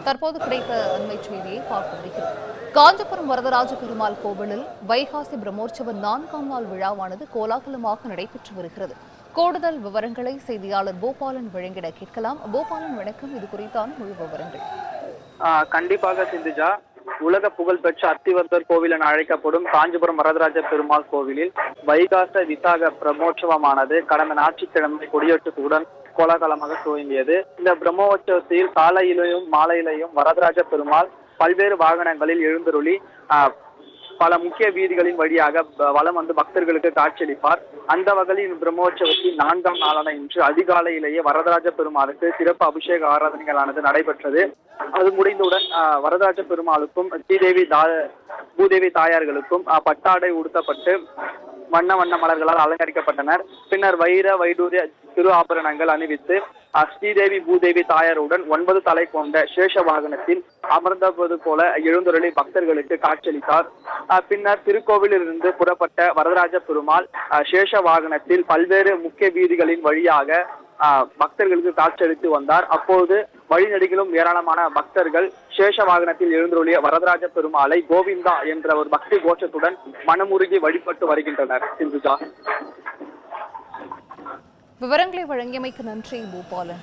தற்போது கிடைத்த அண்மை செய்தியை பார்க்க வருகிறோம். காஞ்சிபுரம் வரதராஜ பெருமாள் கோவிலில் வைகாசி பிரம்மோற்சவ 4ஆம் நாள் விழாவானது கோலாகலமாக நடைபெற்று வருகிறது. கூடுதல் விவரங்களை செய்தியாளர் பூபாலன் வழங்கிட கேட்கலாம். பூபாலன் வணக்கம். இது குறித்தான முழு விவரங்கள். கண்டிப்பாக சிந்துஜா, உலக புகழ்பெற்ற அத்திவரதர் கோவில் என அழைக்கப்படும் காஞ்சிபுரம் வரதராஜ பெருமாள் கோவிலில் வைகாச விசாக பிரம்மோற்சவமானது கடந்த ஞாயிற்றுக்கிழமை கொடியேற்றத்துடன் கோலாகலமாக துவங்கியது. இந்த பிரம்மோற்சவத்தில் காலையிலையும் மாலையிலையும் வரதராஜ பெருமாள் பல்வேறு வாகனங்களில் எழுந்தருளி பல முக்கிய வீதிகளின் வழியாக வலம் வந்து பக்தர்களுக்கு காட்சியளிப்பார். அந்த வகையில் பிரம்மோற்சவத்தின் 4ஆம் நாளான இன்று அதிகாலையிலேயே வரதராஜ பெருமாளுக்கு சிறப்பு அபிஷேக ஆராதனைகளானது நடைபெற்றது. அது முடிந்தவுடன் வரதராஜ பெருமாளுக்கும் பூதேவி தாயார்களுக்கும் பட்டாடை உடுத்தப்பட்டு வண்ண வண்ண மலர்களால் அலங்கரிக்கப்பட்டனர். பின்னர் வைடூரிய திரு ஆபரணங்கள் அணிவித்து ஸ்ரீதேவி பூதேவி தாயாருடன் 9 தலை கொண்ட சேஷ வாகனத்தில் அமர்ந்தது போல எழுந்தருளி பக்தர்களுக்கு காட்சியளித்தார். பின்னர் திருக்கோவிலில் இருந்து புறப்பட்ட வரதராஜ பெருமாள் சேஷ வாகனத்தில் பல்வேறு முக்கிய வீதிகளின் வழியாக பக்தர்களுக்கு காட்சியளித்து வந்தார். அப்போது வழிநெடுகிலும் ஏராளமான பக்தர்கள் சேஷ வாகனத்தில் எழுந்தருளிய வரதராஜ பெருமாளை கோவிந்தா என்ற ஒரு பக்தி கோஷத்துடன் மனமுருகி வழிபட்டு வருகின்றனர். சிந்துஜா, விவரங்களை வழங்கியமைக்கு நன்றி பூபாலன்.